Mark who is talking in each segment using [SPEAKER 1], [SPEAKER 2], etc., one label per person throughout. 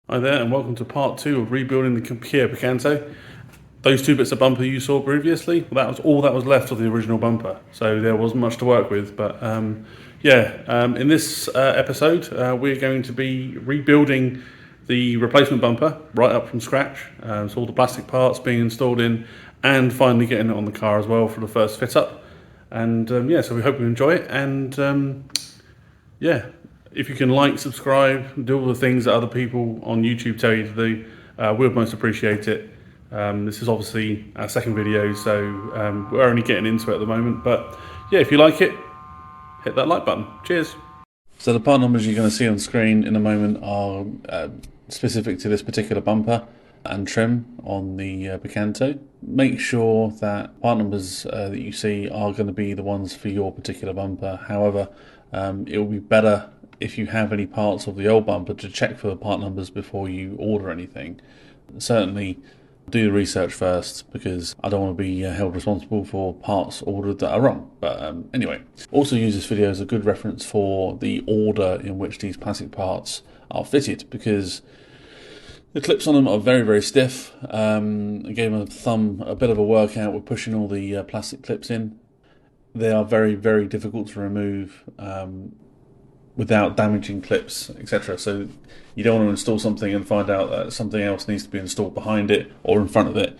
[SPEAKER 1] Hi there, and welcome to part 2 of rebuilding the KIa Picanto. Those two bits of bumper you saw previously, well, that was all that was left of the original bumper, so there wasn't much to work with. But in this episode, we're going to be rebuilding the replacement bumper right up from scratch. So all the plastic parts being installed in, and finally getting it on the car as well for the first fit up. And so we hope you enjoy it. And if you can like, subscribe, do all the things that other people on YouTube tell you to do, we would most appreciate it. This is obviously our second video, so we're only getting into it at the moment. But yeah, if you like it, hit that like button. Cheers. So the part numbers you're going to see on screen in a moment are specific to this particular bumper and trim on the Picanto. Make sure that part numbers that you see are going to be the ones for your particular bumper. However, it will be better if you have any parts of the old bumper to check for the part numbers before you order anything. Certainly do the research first, because I don't want to be held responsible for parts ordered that are wrong. But anyway, also use this video as a good reference for the order in which these plastic parts are fitted, because the clips on them are very, very stiff. I gave my thumb a bit of a workout with pushing all the plastic clips in. They are very, very difficult to remove without damaging clips, etc. So you don't want to install something and find out that something else needs to be installed behind it or in front of it.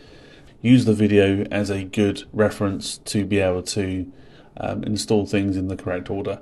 [SPEAKER 1] Use the video as a good reference to be able to install things in the correct order.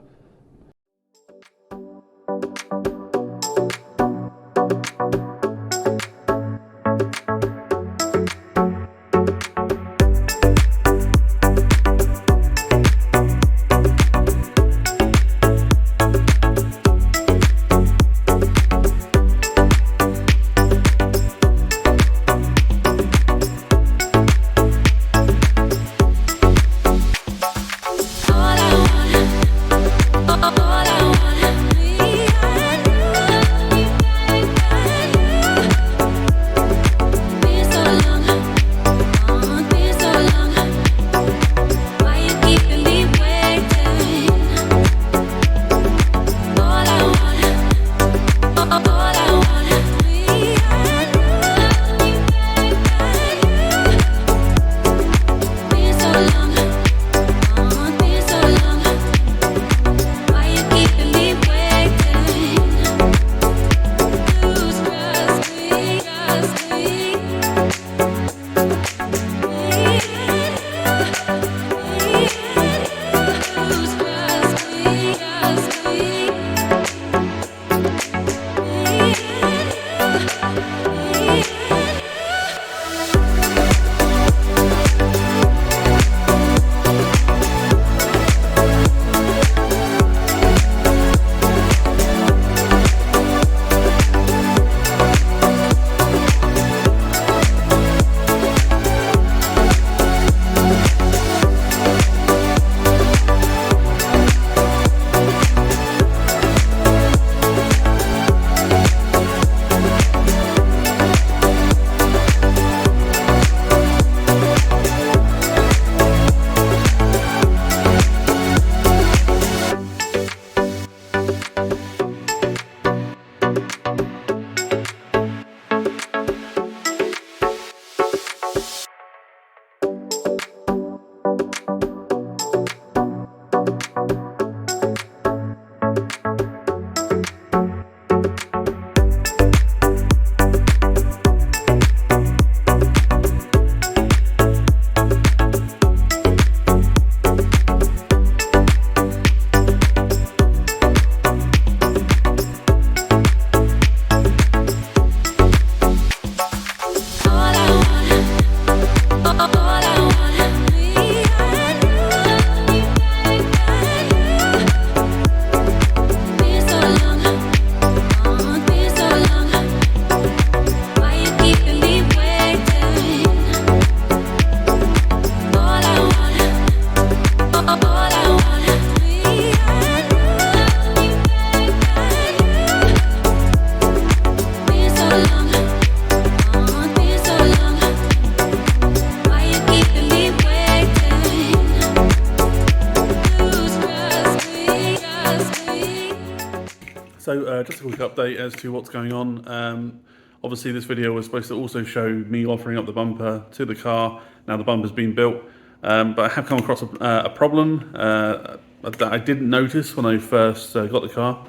[SPEAKER 1] So just a quick update as to what's going on. Obviously this video was supposed to also show me offering up the bumper to the car. Now the bumper's been built, but I have come across a problem that I didn't notice when I first got the car.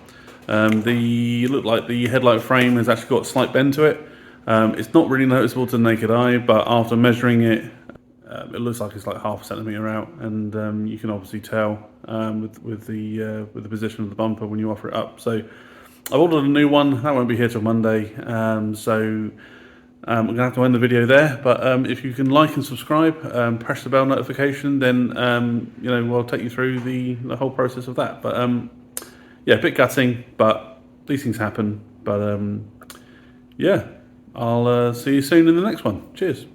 [SPEAKER 1] It looked like the headlight frame has actually got a slight bend to it. It's not really noticeable to the naked eye, but after measuring it, it looks like it's like half a centimetre out, and you can obviously tell with the position of the bumper when you offer it up. So I've ordered a new one. That won't be here till Monday. So we're going to have to end the video there. But if you can like and subscribe, press the bell notification, then we'll take you through the whole process of that. But yeah, a bit gutting, but these things happen. But yeah, I'll see you soon in the next one. Cheers.